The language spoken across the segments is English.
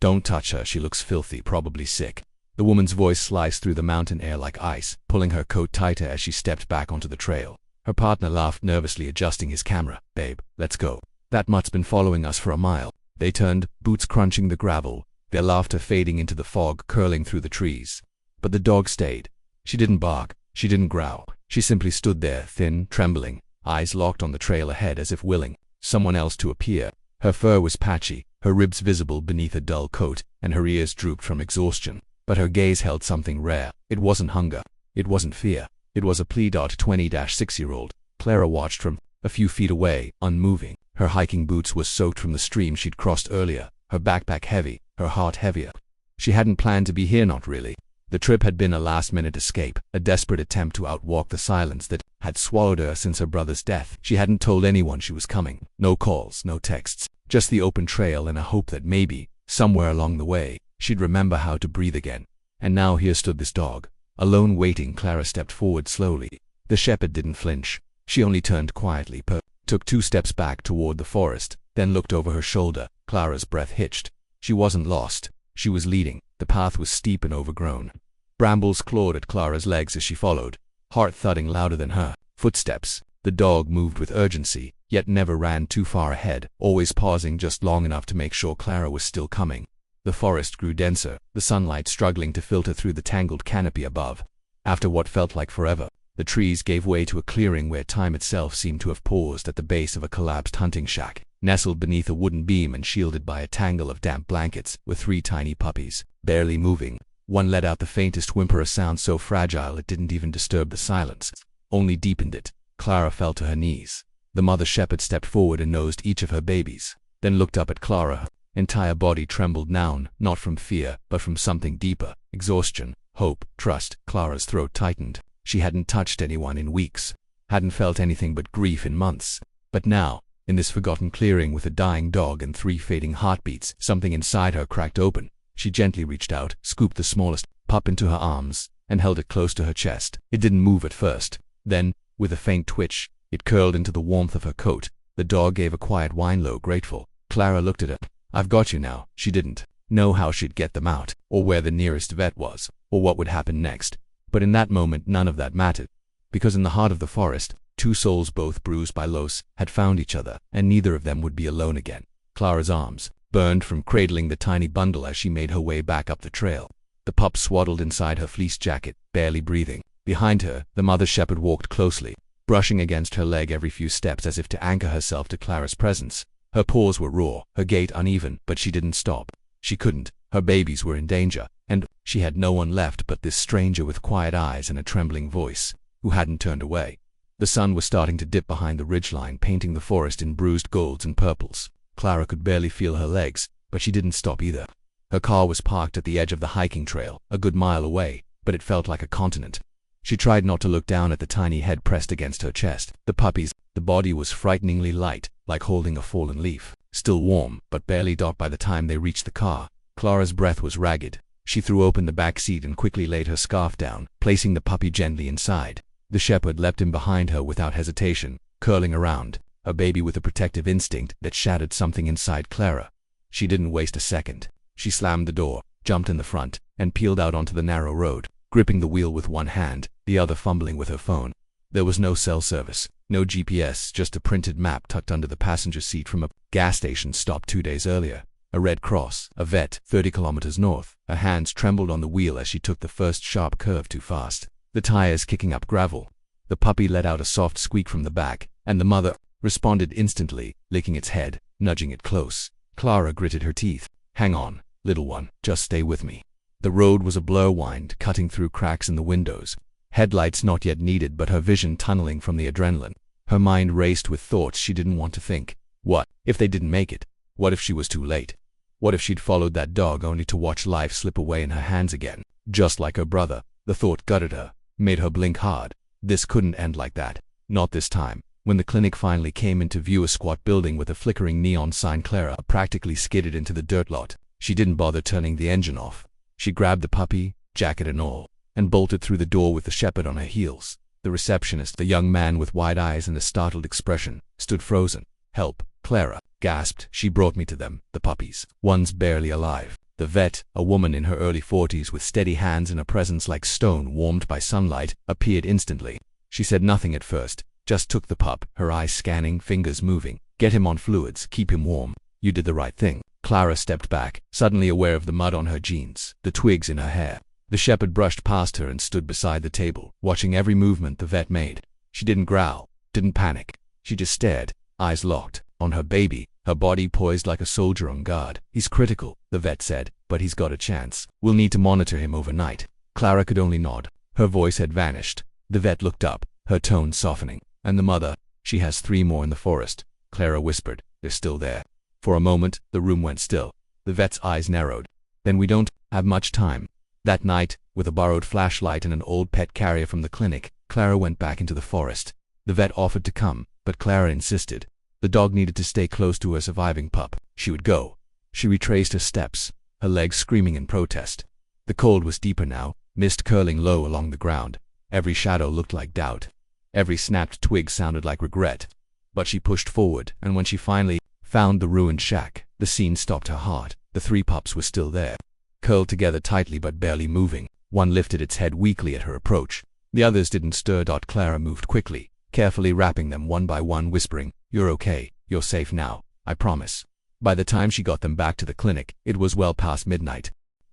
"Don't touch her, she looks filthy, probably sick." The woman's voice sliced through the mountain air like ice, pulling her coat tighter as she stepped back onto the trail. Her partner laughed nervously, adjusting his camera. "Babe, let's go. That mutt's been following us for a mile." They turned, boots crunching the gravel, their laughter fading into the fog curling through the trees. But the dog stayed. She didn't bark, she didn't growl. She simply stood there, thin, trembling, eyes locked on the trail ahead as if willing someone else to appear. Her fur was patchy, her ribs visible beneath a dull coat, and her ears drooped from exhaustion. But her gaze held something rare. It wasn't hunger. It wasn't fear. It was a plea. 20-6-year-old. Clara watched from a few feet away, unmoving. Her hiking boots were soaked from the stream she'd crossed earlier, her backpack heavy, her heart heavier. She hadn't planned to be here, not really. The trip had been a last-minute escape, a desperate attempt to outwalk the silence that had swallowed her since her brother's death. She hadn't told anyone she was coming. No calls, no texts, just the open trail and a hope that maybe, somewhere along the way, she'd remember how to breathe again. And now here stood this dog, alone waiting. Clara stepped forward slowly. The shepherd didn't flinch. She only turned quietly, took 2 steps back toward the forest, then looked over her shoulder. Clara's breath hitched. She wasn't lost. She was leading. The path was steep and overgrown. Brambles clawed at Clara's legs as she followed, heart thudding louder than her footsteps. The dog moved with urgency, yet never ran too far ahead, always pausing just long enough to make sure Clara was still coming. The forest grew denser, the sunlight struggling to filter through the tangled canopy above. After what felt like forever, the trees gave way to a clearing where time itself seemed to have paused at the base of a collapsed hunting shack. Nestled beneath a wooden beam and shielded by a tangle of damp blankets were 3 tiny puppies, barely moving. One let out the faintest whimper, a sound so fragile it didn't even disturb the silence, only deepened it. Clara fell to her knees. The mother shepherd stepped forward and nosed each of her babies, then looked up at Clara. Her entire body trembled now, not from fear, but from something deeper: exhaustion, hope, trust. Clara's throat tightened. She hadn't touched anyone in weeks, hadn't felt anything but grief in months. But now, in this forgotten clearing with a dying dog and 3 fading heartbeats, something inside her cracked open. She gently reached out, scooped the smallest pup into her arms, and held it close to her chest. It didn't move at first. Then, with a faint twitch, it curled into the warmth of her coat. The dog gave a quiet whine, low, grateful. Clara looked at it. "I've got you now." She didn't know how she'd get them out, or where the nearest vet was, or what would happen next. But in that moment none of that mattered, because in the heart of the forest, 2 souls, both bruised by Los, had found each other, and neither of them would be alone again. Clara's arms burned from cradling the tiny bundle as she made her way back up the trail. The pup swaddled inside her fleece jacket, barely breathing. Behind her, the mother shepherd walked closely, brushing against her leg every few steps as if to anchor herself to Clara's presence. Her paws were raw, her gait uneven, but she didn't stop. She couldn't. Her babies were in danger, and she had no one left but this stranger with quiet eyes and a trembling voice, who hadn't turned away. The sun was starting to dip behind the ridgeline, painting the forest in bruised golds and purples. Clara could barely feel her legs, but she didn't stop either. Her car was parked at the edge of the hiking trail, a good mile away, but it felt like a continent. She tried not to look down at the tiny head pressed against her chest. The puppies, the body was frighteningly light, like holding a fallen leaf, still warm, but barely dark by the time they reached the car. Clara's breath was ragged. She threw open the back seat and quickly laid her scarf down, placing the puppy gently inside. The shepherd leapt in behind her without hesitation, curling around, a baby with a protective instinct that shattered something inside Clara. She didn't waste a second. She slammed the door, jumped in the front, and peeled out onto the narrow road, gripping the wheel with one hand, the other fumbling with her phone. There was no cell service, no GPS, just a printed map tucked under the passenger seat from a gas station stopped 2 days earlier. A red cross, a vet, 30 kilometers north. Her hands trembled on the wheel as she took the first sharp curve too fast, the tires kicking up gravel. The puppy let out a soft squeak from the back, and the mother responded instantly, licking its head, nudging it close. Clara gritted her teeth. "Hang on, little one, just stay with me." The road was a blur wind, cutting through cracks in the windows. Headlights not yet needed, but her vision tunneling from the adrenaline. Her mind raced with thoughts she didn't want to think. What if they didn't make it? What if she was too late? What if she'd followed that dog only to watch life slip away in her hands again, just like her brother? The thought gutted her, made her blink hard. This couldn't end like that. Not this time. When the clinic finally came into view, a squat building with a flickering neon sign, Clara practically skidded into the dirt lot. She didn't bother turning the engine off. She grabbed the puppy, jacket and all, and bolted through the door with the shepherd on her heels. The receptionist, the young man with wide eyes and a startled expression, stood frozen. "Help," Clara gasped. "She brought me to them, the puppies. One's barely alive." The vet, a woman in her early 40s with steady hands and a presence like stone warmed by sunlight, appeared instantly. She said nothing at first, just took the pup, her eyes scanning, fingers moving. Get him on fluids, keep him warm. You did the right thing. Clara stepped back, suddenly aware of the mud on her jeans, the twigs in her hair. The shepherd brushed past her and stood beside the table, watching every movement the vet made. She didn't growl, didn't panic. She just stared, eyes locked, on her baby, her body poised like a soldier on guard. He's critical, the vet said, but he's got a chance. We'll need to monitor him overnight. Clara could only nod. Her voice had vanished. The vet looked up, her tone softening. And the mother? She has 3 more in the forest. Clara whispered. They're still there. For a moment, the room went still. The vet's eyes narrowed. Then we don't have much time. That night, with a borrowed flashlight and an old pet carrier from the clinic, Clara went back into the forest. The vet offered to come, but Clara insisted. The dog needed to stay close to her surviving pup. She would go. She retraced her steps, her legs screaming in protest. The cold was deeper now, mist curling low along the ground. Every shadow looked like doubt. Every snapped twig sounded like regret. But she pushed forward, and when she finally found the ruined shack, the scene stopped her heart. The 3 pups were still there, curled together tightly but barely moving. One lifted its head weakly at her approach. The others didn't stir. Clara moved quickly, carefully wrapping them one by one, whispering, "You're okay, you're safe now, I promise." By the time she got them back to the clinic, it was well past midnight.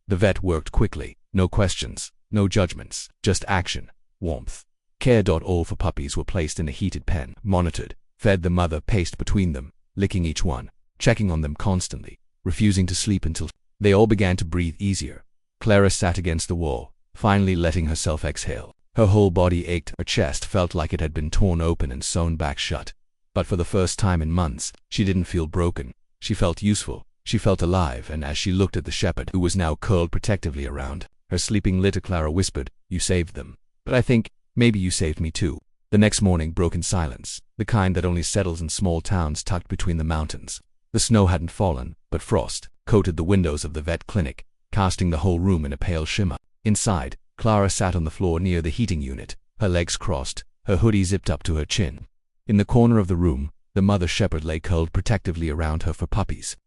The vet worked quickly, no questions, no judgments, just action, warmth. Care. All 4 puppies were placed in a heated pen, monitored, fed. The mother paced between them, licking each one, checking on them constantly, refusing to sleep until they all began to breathe easier. Clara sat against the wall, finally letting herself exhale. Her whole body ached, her chest felt like it had been torn open and sewn back shut. But for the first time in months, she didn't feel broken. She felt useful, she felt alive, and as she looked at the shepherd, who was now curled protectively around her sleeping litter, Clara whispered, "You saved them. But I think maybe you saved me too." The next morning broke in silence, the kind that only settles in small towns tucked between the mountains. The snow hadn't fallen, but frost coated the windows of the vet clinic, casting the whole room in a pale shimmer. Inside, Clara sat on the floor near the heating unit, her legs crossed, her hoodie zipped up to her chin. In the corner of the room, the mother shepherd lay curled protectively around her 4 puppies.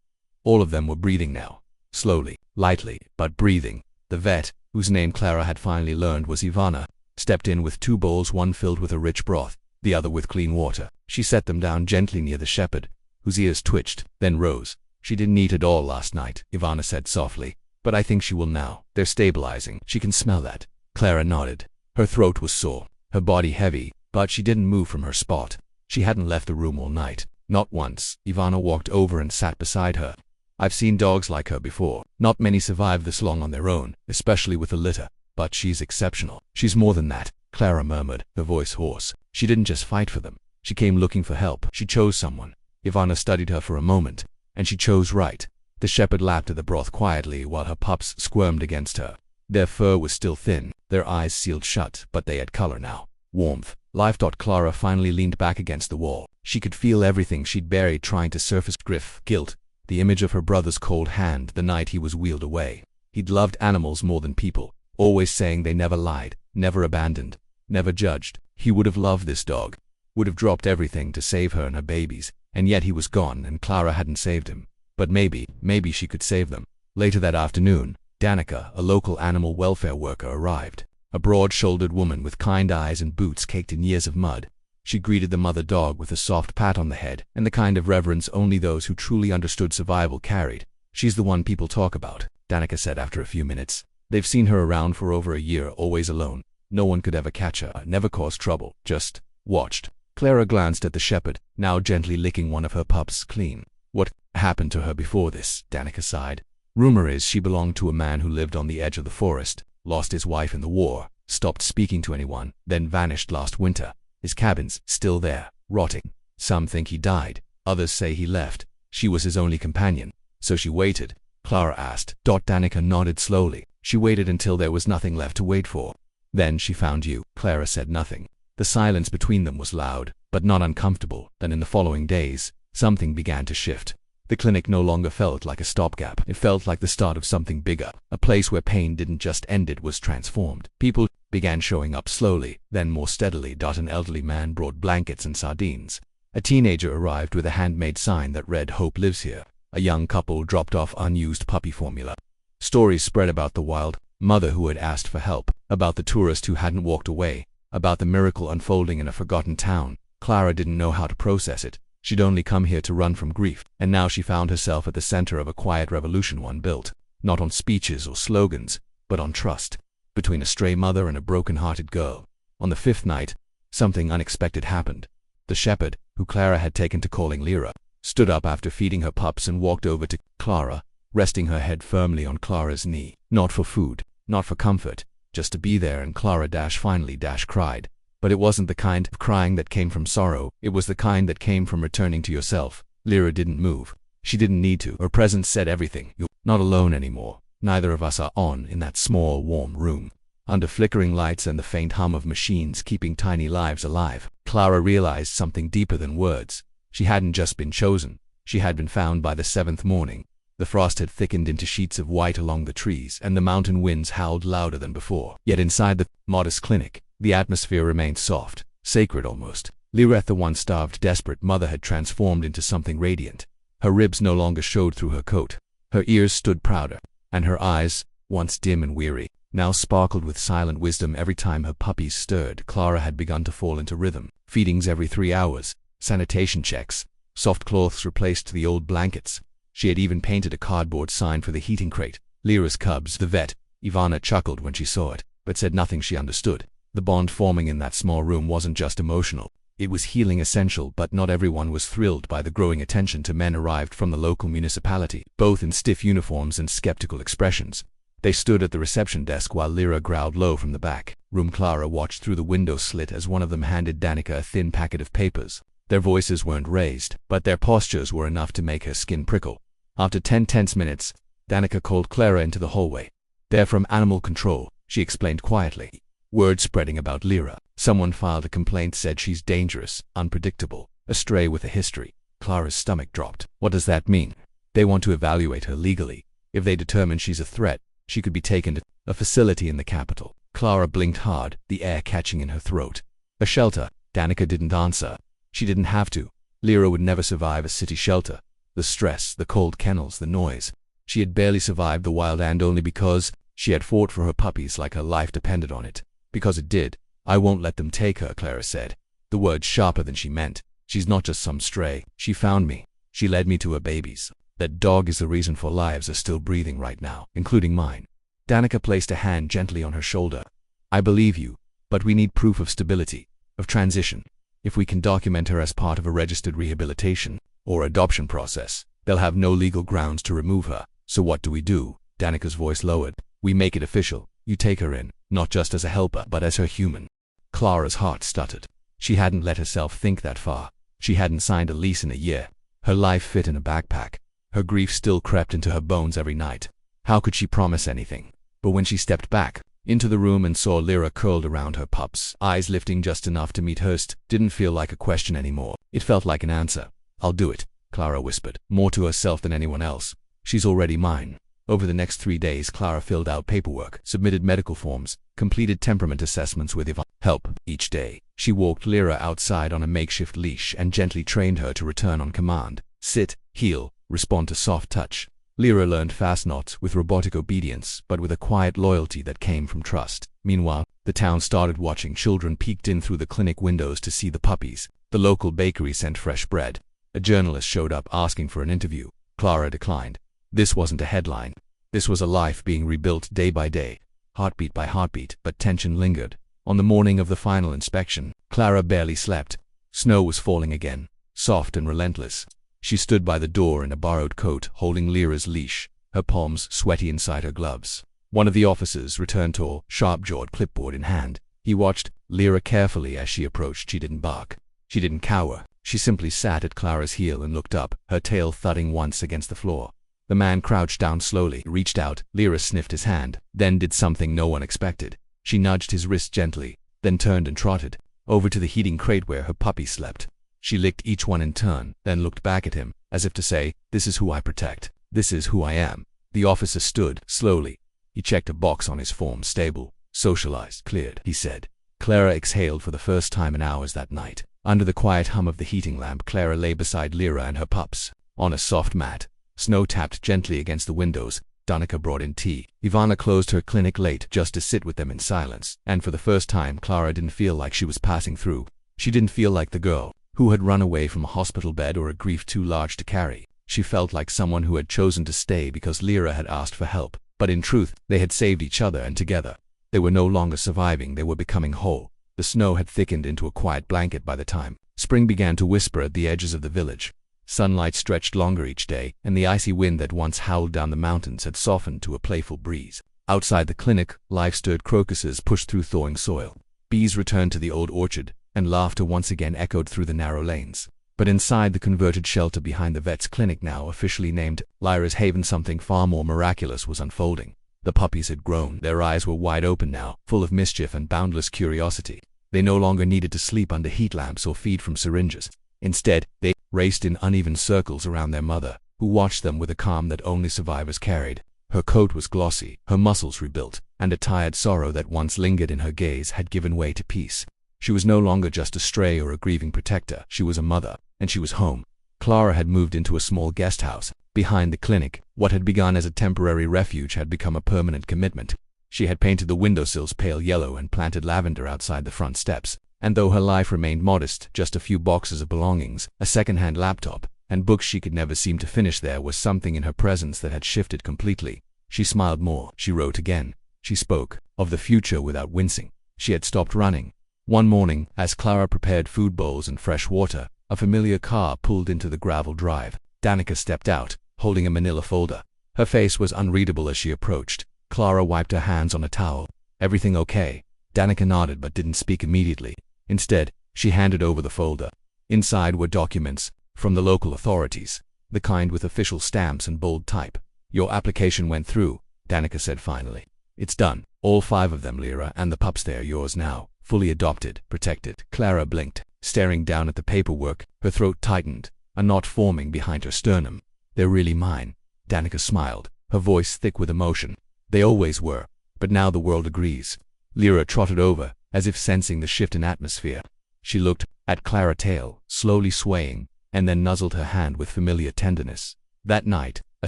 All of them were breathing now, slowly, lightly, but breathing. The vet, whose name Clara had finally learned was Ivana, stepped in with 2 bowls, one filled with a rich broth, the other with clean water. She set them down gently near the shepherd, whose ears twitched, then rose. "She didn't eat at all last night," Ivana said softly, "but I think she will now. They're stabilizing. She can smell that." Clara nodded. Her throat was sore, her body heavy, but she didn't move from her spot. She hadn't left the room all night. Not once. Ivana walked over and sat beside her. "I've seen dogs like her before. Not many survive this long on their own, especially with a litter. But she's exceptional. She's more than that," Clara murmured, her voice hoarse. "She didn't just fight for them. She came looking for help. She chose someone." Ivana studied her for a moment, and she chose right. The shepherd lapped at the broth quietly while her pups squirmed against her. Their fur was still thin, their eyes sealed shut, but they had color now. Warmth, life. Clara finally leaned back against the wall. She could feel everything she'd buried trying to surface: grief, guilt, the image of her brother's cold hand the night he was wheeled away. He'd loved animals more than people, always saying they never lied, never abandoned, never judged. He would have loved this dog, would have dropped everything to save her and her babies, and yet he was gone and Clara hadn't saved him. But maybe she could save them. Later that afternoon, Danica, a local animal welfare worker, arrived. A broad-shouldered woman with kind eyes and boots caked in years of mud. She greeted the mother dog with a soft pat on the head and the kind of reverence only those who truly understood survival carried. "She's the one people talk about," Danica said after a few minutes. "They've seen her around for over a year, always alone. No one could ever catch her, never caused trouble, just watched." Clara glanced at the shepherd, now gently licking one of her pups clean. "What happened to her before this?" Danica sighed. "Rumor is she belonged to a man who lived on the edge of the forest, lost his wife in the war, stopped speaking to anyone, then vanished last winter. His cabin's still there, rotting. Some think he died, others say he left. She was his only companion. So she waited?" Clara asked. Danica nodded slowly. "She waited until there was nothing left to wait for. Then she found you." Clara said nothing. The silence between them was loud, but not uncomfortable. Then in the following days, something began to shift. The clinic no longer felt like a stopgap. It felt like the start of something bigger. A place where pain didn't just end, it was transformed. People began showing up slowly, then more steadily. An elderly man brought blankets and sardines. A teenager arrived with a handmade sign that read, "Hope lives here." A young couple dropped off unused puppy formula. Stories spread about the wild mother who had asked for help, about the tourist who hadn't walked away, about the miracle unfolding in a forgotten town. Clara didn't know how to process it. She'd only come here to run from grief, and now she found herself at the center of a quiet revolution, one built, not on speeches or slogans, but on trust, between a stray mother and a broken-hearted girl. On the fifth night, something unexpected happened. The shepherd, who Clara had taken to calling Lyra, stood up after feeding her pups and walked over to Clara, resting her head firmly on Clara's knee. Not for food, not for comfort, just to be there. And Clara finally cried. But it wasn't the kind of crying that came from sorrow, it was the kind that came from returning to yourself. Lyra didn't move. She didn't need to. Her presence said everything. You're not alone anymore. Neither of us are on in that small, warm room. Under flickering lights and the faint hum of machines keeping tiny lives alive, Clara realized something deeper than words. She hadn't just been chosen. She had been found by the seventh morning. The frost had thickened into sheets of white along the trees, and the mountain winds howled louder than before. Yet inside the modest clinic, the atmosphere remained soft, sacred almost. Lyra, the once starved, desperate mother, had transformed into something radiant. Her ribs no longer showed through her coat. Her ears stood prouder, and her eyes, once dim and weary, now sparkled with silent wisdom. Every time her puppies stirred, Clara had begun to fall into rhythm. Feedings every 3 hours, sanitation checks, soft cloths replaced the old blankets. She had even painted a cardboard sign for the heating crate. Lyra's cubs. The vet, Ivana, chuckled when she saw it, but said nothing. She understood. The bond forming in that small room wasn't just emotional. It was healing essential. But not everyone was thrilled by the growing attention to men arrived from the local municipality, both in stiff uniforms and skeptical expressions. They stood at the reception desk while Lyra growled low from the back room. Clara watched through the window slit as one of them handed Danica a thin packet of papers. Their voices weren't raised, but their postures were enough to make her skin prickle. After 10 tense minutes, Danica called Clara into the hallway. "They're from animal control," she explained quietly. Word spreading about Lyra. Someone filed a complaint, said she's dangerous, unpredictable, a stray with a history. Clara's stomach dropped. What does that mean? They want to evaluate her legally. If they determine she's a threat, she could be taken to a facility in the capital. Clara blinked hard, the air catching in her throat. A shelter. Danica didn't answer. She didn't have to. Lyra would never survive a city shelter. The stress, the cold kennels, the noise. She had barely survived the wild, and only because she had fought for her puppies like her life depended on it. Because it did. "I won't let them take her," Clara said, the words sharper than she meant. "She's not just some stray. She found me. She led me to her babies. That dog is the reason 4 lives are still breathing right now, including mine." Danica placed a hand gently on her shoulder. "I believe you, but we need proof of stability, of transition. If we can document her as part of a registered rehabilitation or adoption process, they'll have no legal grounds to remove her. So what do we do?" Danica's voice lowered. "We make it official. You take her in, not just as a helper, but as her human." Clara's heart stuttered. She hadn't let herself think that far. She hadn't signed a lease in a year. Her life fit in a backpack. Her grief still crept into her bones every night. How could she promise anything? But when she stepped back into the room and saw Lyra curled around her pups, eyes lifting just enough to meet hers, didn't feel like a question anymore. It felt like an answer. "I'll do it," Clara whispered, more to herself than anyone else. "She's already mine." Over the next 3 days, Clara filled out paperwork, submitted medical forms, completed temperament assessments with Ivana. Help. Each day, she walked Lyra outside on a makeshift leash and gently trained her to return on command. Sit, heel, respond to soft touch. Lyra learned fast, not with robotic obedience, but with a quiet loyalty that came from trust. Meanwhile, the town started watching. Children peeked in through the clinic windows to see the puppies. The local bakery sent fresh bread. A journalist showed up asking for an interview. Clara declined. This wasn't a headline. This was a life being rebuilt day by day, heartbeat by heartbeat. But tension lingered. On the morning of the final inspection, Clara barely slept. Snow was falling again, soft and relentless. She stood by the door in a borrowed coat, holding Lyra's leash, her palms sweaty inside her gloves. One of the officers returned, tall, sharp-jawed, clipboard in hand. He watched Lyra carefully as she approached. She didn't bark. She didn't cower. She simply sat at Clara's heel and looked up, her tail thudding once against the floor. The man crouched down slowly, reached out. Lyra sniffed his hand, then did something no one expected. She nudged his wrist gently, then turned and trotted over to the heating crate where her puppies slept. She licked each one in turn, then looked back at him, as if to say, "This is who I protect. This is who I am." The officer stood, slowly. He checked a box on his form. "Stable, socialized, cleared," he said. Clara exhaled for the first time in hours that night. Under the quiet hum of the heating lamp, Clara lay beside Lyra and her pups. On a soft mat, snow tapped gently against the windows. Danica brought in tea. Ivana closed her clinic late just to sit with them in silence, and for the first time Clara didn't feel like she was passing through. She didn't feel like the girl who had run away from a hospital bed or a grief too large to carry. She felt like someone who had chosen to stay because Lyra had asked for help, but in truth, they had saved each other, and together, they were no longer surviving, they were becoming whole. The snow had thickened into a quiet blanket by the time spring began to whisper at the edges of the village. Sunlight stretched longer each day, and the icy wind that once howled down the mountains had softened to a playful breeze. Outside the clinic, life-stirred crocuses pushed through thawing soil. Bees returned to the old orchard, and laughter once again echoed through the narrow lanes. But inside the converted shelter behind the vet's clinic, now officially named Lyra's Haven, something far more miraculous was unfolding. The puppies had grown. Their eyes were wide open now, full of mischief and boundless curiosity. They no longer needed to sleep under heat lamps or feed from syringes. Instead, they raced in uneven circles around their mother, who watched them with a calm that only survivors carried. Her coat was glossy, her muscles rebuilt, and a tired sorrow that once lingered in her gaze had given way to peace. She was no longer just a stray or a grieving protector. She was a mother, and she was home. Clara had moved into a small guest house behind the clinic. What had begun as a temporary refuge had become a permanent commitment. She had painted the windowsills pale yellow and planted lavender outside the front steps. And though her life remained modest, just a few boxes of belongings, a second-hand laptop, and books she could never seem to finish, there was something in her presence that had shifted completely. She smiled more. She wrote again. She spoke of the future without wincing. She had stopped running. One morning, as Clara prepared food bowls and fresh water, a familiar car pulled into the gravel drive. Danica stepped out, holding a manila folder. Her face was unreadable as she approached. Clara wiped her hands on a towel. "Everything okay?" Danica nodded but didn't speak immediately. Instead, she handed over the folder. Inside were documents from the local authorities, the kind with official stamps and bold type. "Your application went through," Danica said finally. "It's done. All 5 of them, Lyra, and the pups, they're yours now. Fully adopted, protected." Clara blinked, staring down at the paperwork. Her throat tightened, a knot forming behind her sternum. "They're really mine." Danica smiled, her voice thick with emotion. "They always were, but now the world agrees." Lyra trotted over, as if sensing the shift in atmosphere. She looked at Clara's tail, slowly swaying, and then nuzzled her hand with familiar tenderness. That night, a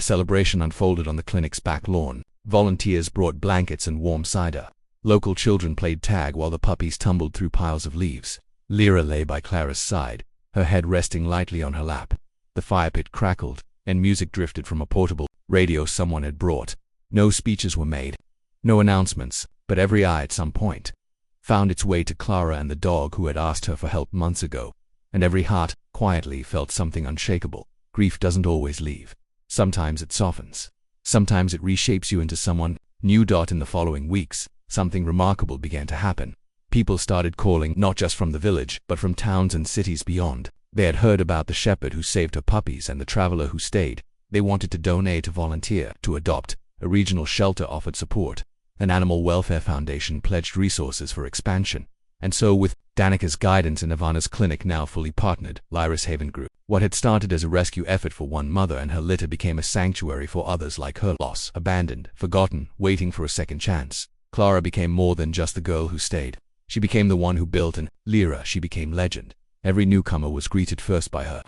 celebration unfolded on the clinic's back lawn. Volunteers brought blankets and warm cider. Local children played tag while the puppies tumbled through piles of leaves. Lyra lay by Clara's side, her head resting lightly on her lap. The fire pit crackled, and music drifted from a portable radio someone had brought. No speeches were made, no announcements, but every eye at some point found its way to Clara and the dog who had asked her for help months ago, and every heart quietly felt something unshakable. Grief doesn't always leave. Sometimes it softens. Sometimes it reshapes you into someone new. In the following weeks, something remarkable began to happen. People started calling, not just from the village, but from towns and cities beyond. They had heard about the shepherd who saved her puppies and the traveler who stayed. They wanted to donate, to volunteer, to adopt. A regional shelter offered support. An animal welfare foundation pledged resources for expansion. And so, with Danica's guidance and Ivana's clinic now fully partnered, Lyra's Haven grew. What had started as a rescue effort for one mother and her litter became a sanctuary for others like her, lost, abandoned, forgotten, waiting for a second chance. Clara became more than just the girl who stayed. She became the one who built, and Lyra, she became legend. Every newcomer was greeted first by her.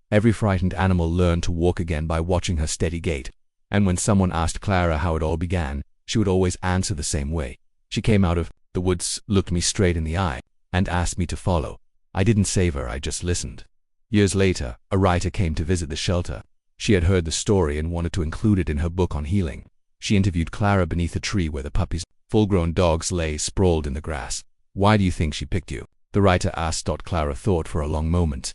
Every frightened animal learned to walk again by watching her steady gait. And when someone asked Clara how it all began, she would always answer the same way. She came out of the woods, looked me straight in the eye, and asked me to follow. I didn't save her, I just listened. Years later, a writer came to visit the shelter. She had heard the story and wanted to include it in her book on healing. She interviewed Clara beneath a tree where the puppies, full-grown dogs, lay sprawled in the grass. "Why do you think she picked you?" the writer asked. Clara thought for a long moment.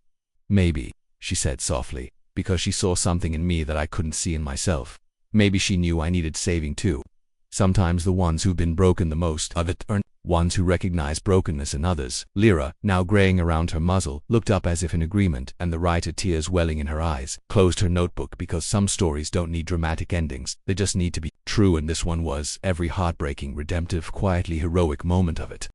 "Maybe," she said softly, "because she saw something in me that I couldn't see in myself. Maybe she knew I needed saving too. Sometimes the ones who've been broken the most of it are ones who recognize brokenness in others." Lyra, now graying around her muzzle, looked up as if in agreement, and the writer, tears welling in her eyes, closed her notebook because some stories don't need dramatic endings. They just need to be true, and this one was. Every heartbreaking, redemptive, quietly heroic moment of it.